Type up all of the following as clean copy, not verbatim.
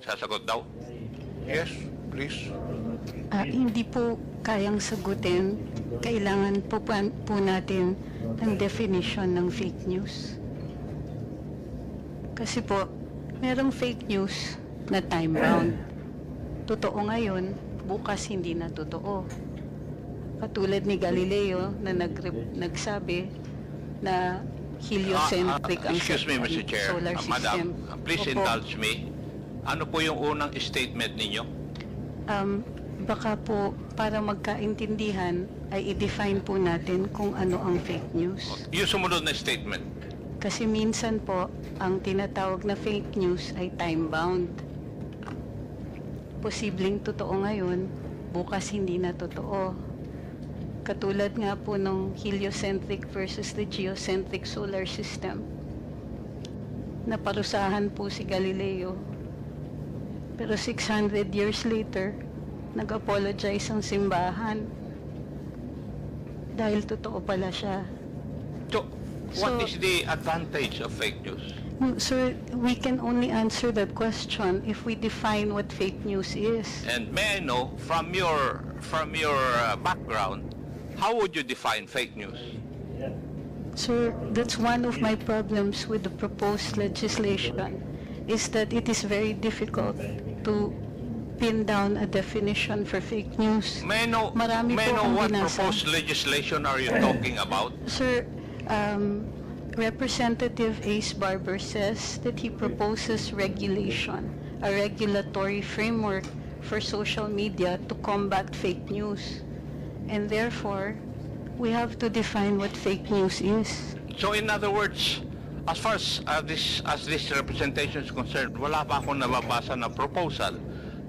Sasagot daw? Yes, please. Hindi po kayang sagutin. Kailangan po natin ng definition ng fake news. Kasi po, merong fake news na time-bound. Totoo ngayon, bukas hindi na totoo. Katulad ni Galileo na nagsabi na heliocentric ang Excuse me, Mr. Chair. solar system. Madam, please Opo. indulge me. Ano po yung unang statement ninyo? Baka po para magkaintindihan ay i-define po natin kung ano ang fake news. Yung sumunod na statement. Kasi minsan po, ang tinatawag na fake news ay time-bound. Posibleng totoo ngayon, bukas hindi na totoo. Katulad nga po ng heliocentric versus the geocentric solar system. Naparusahan po si Galileo. Pero 600 years later, nag-apologize ang simbahan. Dahil totoo pala siya. So, what So- is the advantage of fake news? No, sir, we can only answer that question if we define what fake news is. And may I know, from your background, how would you define fake news? Sir, that's one of my problems with the proposed legislation, is that it is very difficult to pin down a definition for fake news. May I know, Marami may I po know ang what binasa. proposed legislation are you talking about? Sir, Representative Ace Barber says that he proposes regulation, a regulatory framework for social media to combat fake news. And therefore, we have to define what fake news is. So in other words, as far as this representation is concerned, wala pa akong nababasa na proposal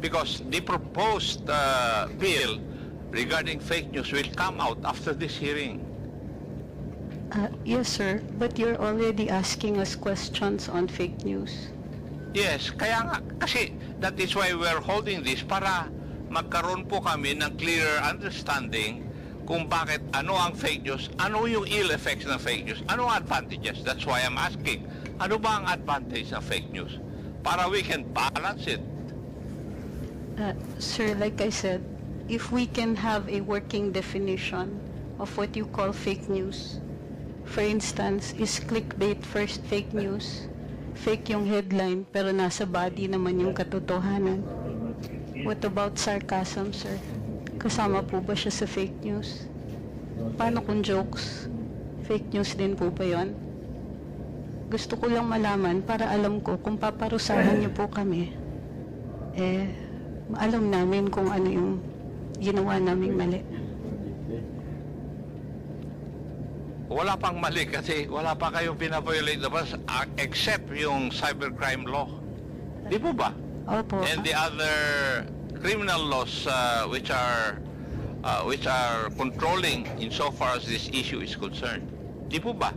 because the proposed bill regarding fake news will come out after this hearing. Yes, sir, but you're already asking us questions on fake news. Yes, kaya nga, kasi that is why we're holding this para magkaroon po kami ng clearer understanding kung bakit ano ang fake news, ano yung ill effects ng fake news, ano ang advantages. That's why I'm asking, ano ba ang advantage ng fake news? Para we can balance it. Sir, like I said, if we can have a working definition of what you call fake news, for instance, is clickbait first fake news? Fake yung headline pero nasa body naman yung katotohanan. What about sarcasm, sir? Kasama po ba siya sa fake news? Paano kung jokes? Fake news din po ba yun? Gusto ko lang malaman para alam ko kung paparusahan niyo po kami, alam namin kung ano yung ginawa naming mali. Wala pang mali kasi wala pa kayong pinaviolate na ba except yung cybercrime law. Di po ba? Opo. And the other criminal laws which are controlling insofar as this issue is concerned. Di po ba?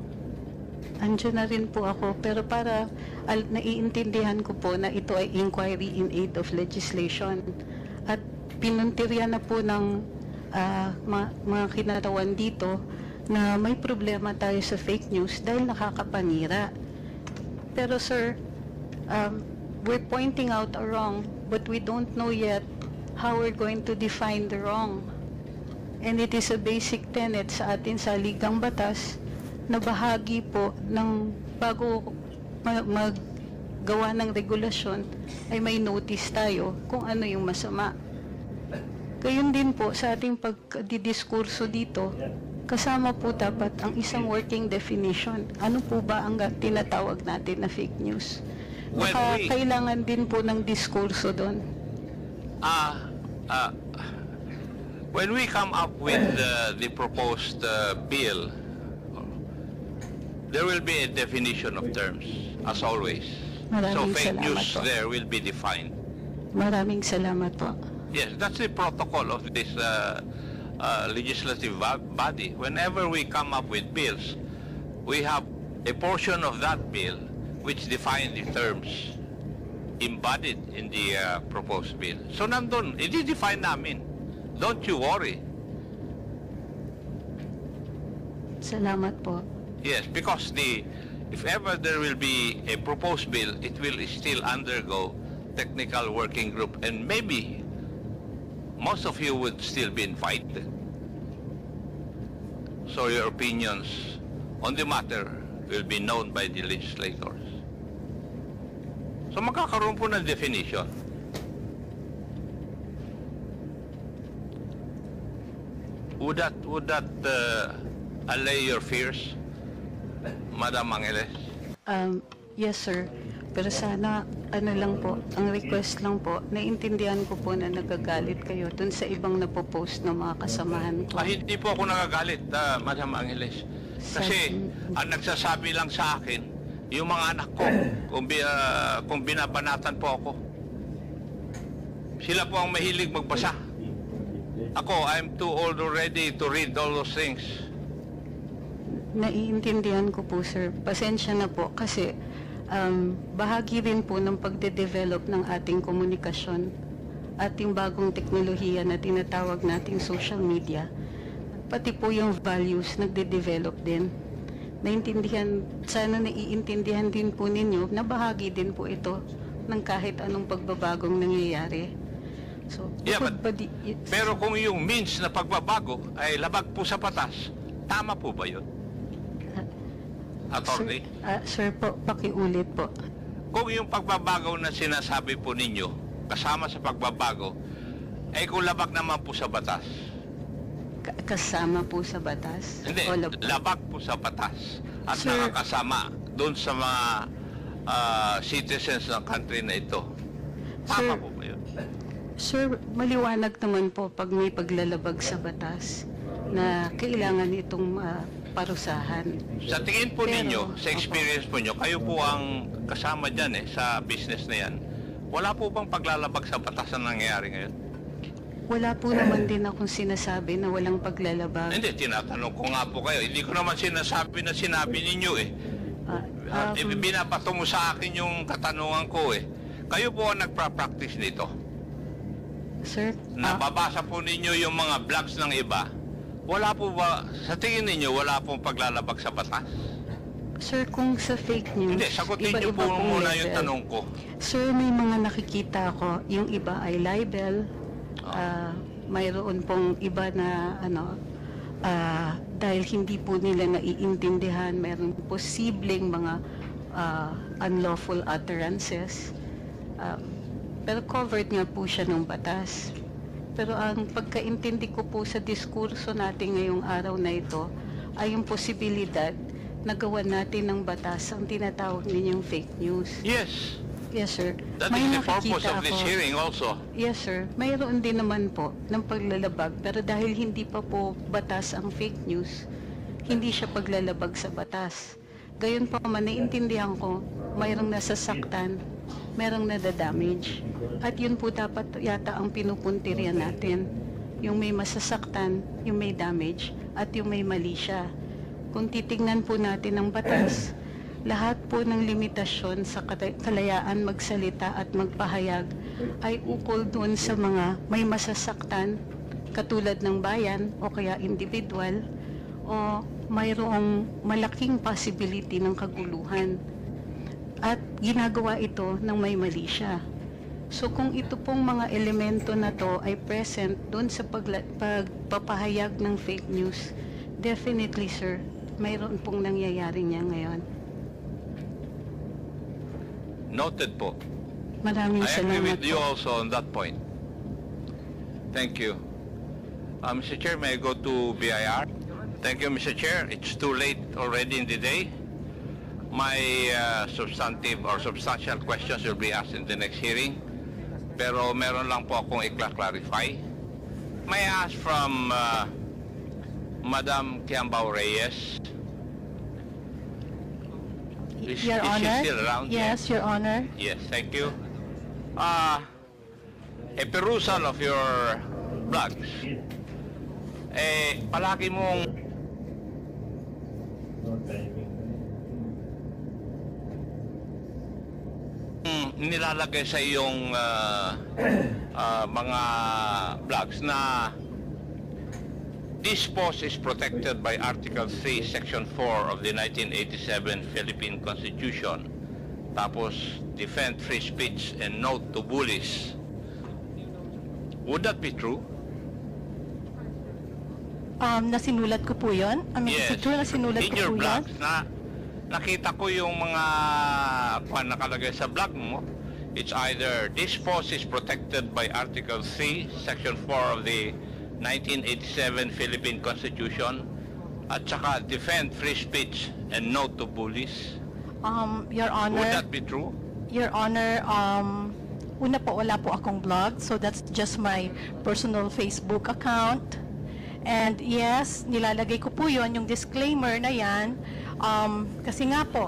Andiyan na rin po ako, pero para naiintindihan ko po na ito ay inquiry in aid of legislation. At pinuntirya na po ng mga kinatawan dito na may problema tayo sa fake news dahil nakakapanira. Pero sir, we're pointing out a wrong, but we don't know yet how we're going to define the wrong. And it is a basic tenet sa atin sa Ligang Batas na bahagi po ng bago maggawa ng regulasyon ay may notice tayo kung ano yung masama. Gayun din po sa ating pagdidiskurso dito, kasama po dapat ang isang working definition. Ano po ba ang tinatawag natin na fake news? Kailangan din po ng diskurso doon. When we come up with the proposed bill, there will be a definition of terms, as always. So Maraming fake salamat news po. there will be defined. Maraming salamat po. Yes, that's the protocol of this legislative body. Whenever we come up with bills, we have a portion of that bill which define the terms embodied in the proposed bill. So nandun, i-define namin. Don't you worry. Salamat po. Yes, because if ever there will be a proposed bill, it will still undergo technical working group, and maybe most of you would still be invited. So your opinions on the matter will be known by the legislators. So magkakaroon po ng definition. Would that allay your fears, Madam Angeles? Yes, sir. Pero sana, ano lang po, ang request lang po, naiintindihan ko po na nagagalit kayo dun sa ibang napopost ng mga kasamahan ko. Hindi po ako nagagalit, Madam Angeles. Kasi ang nagsasabi lang sa akin, yung mga anak ko, kung binabanatan po ako. Sila po ang mahilig magbasa. Ako, I'm too old already to read all those things. Naiintindihan ko po, sir. Pasensya na po kasi bahagi rin po ng pagde-develop ng ating komunikasyon at yung bagong teknolohiya na tinatawag nating social media. Pati po yung values nagde-develop din. Sana naiintindihan din po ninyo na bahagi din po ito ng kahit anong pagbabagong nangyayari. So, Yeah, pero kung yung means na pagbabago ay labag po sa batas, tama po ba yun? Attorney? Sir po, pakiulit po. Kung yung pagbabago na sinasabi po ninyo, kasama sa pagbabago, ay kung labag naman po sa batas. Kasama po sa batas? Hindi, O labag po sa batas. At Sir, nakakasama doon sa mga citizens ng country na ito. Tama Sir, po ba yun? Sir, maliwanag naman po pag may paglalabag sa batas na kailangan itong parusahan. Sa tingin po Pero, ninyo, sa opo. experience po nyo, kayo po ang kasama dyan sa business na yan. Wala po bang paglalabag sa batas na nangyayari ngayon? Wala po naman din akong sinasabi na walang paglalabag. Hindi, tinatanong ko nga po kayo. Hindi ko naman sinasabi na sinabi ninyo Binabato mo sa akin yung katanungan ko Kayo po ang nagpa-practice nito. Sir, Nababasa po ninyo yung mga blogs ng iba. Wala po ba, sa tingin ninyo, wala pong paglalabag sa batas? Sir, kung sa fake news, Hindi, sagutin niyo iba-iba po pong muna level. yung tanong ko. Sir, may mga nakikita ko, yung iba ay libel, mayroon pong iba na dahil hindi po nila naiintindihan, mayroon posibleng mga unlawful utterances. Pero covered nga po siya ng batas. Pero ang pagkaintindi ko po sa diskurso natin ngayong araw na ito ay yung posibilidad na gawan natin ng batas ang tinatawag ninyong fake news. Yes, Yes, sir. that is the purpose of this hearing also. Yes, sir. Mayroon din naman po ng paglalabag, pero dahil hindi pa po batas ang fake news, hindi siya paglalabag sa batas. Gayon pa man, naiintindihan ko, mayroong nasasaktan, mayroong nadadamage. At yun po dapat yata ang pinupuntirya natin. Yung may masasaktan, yung may damage, at yung may mali siya. Kung titignan po natin ang batas, lahat po ng limitasyon sa kalayaan magsalita at magpahayag ay ukol doon sa mga may masasaktan, katulad ng bayan o kaya individual, o mayroong malaking possibility ng kaguluhan. At ginagawa ito ng may mali siya. So kung ito pong mga elemento na to ay present doon sa pagpapahayag ng fake news, definitely, sir, mayroon pong nangyayari niya ngayon. Noted po. Maraming I agree salamat with you po. also on that point. Thank you. Mr. Chair, may I go to BIR? Thank you, Mr. Chair. It's too late already in the day. My substantive or substantial questions will be asked in the next hearing. Pero meron lang po akong i-clarify. May I ask from Madam Kiambao Reyes? Is Your she Honor? still around? Yes, Your Honor. Yes, thank you. A perusal of your blogs. Palagi mong nilalagay sa iyong mga blogs na this post is protected by Article 3, Section 4 of the 1987 Philippine Constitution. tapos defend free speech and no to bullies. Would that be true? Nasinulat ko po yun. Is it true na sinulat In ko your po yan? blogs, nakita ko yung mga nakalagay sa blog mo. It's either this post is protected by Article 3, Section 4 of the 1987 Philippine Constitution, at saka defend free speech and no to bullies. Your Honor, Would that be true? Your Honor, una po, wala po akong blog, so that's just my personal Facebook account. And yes, nilalagay ko po yon yung disclaimer na yan, kasi nga po,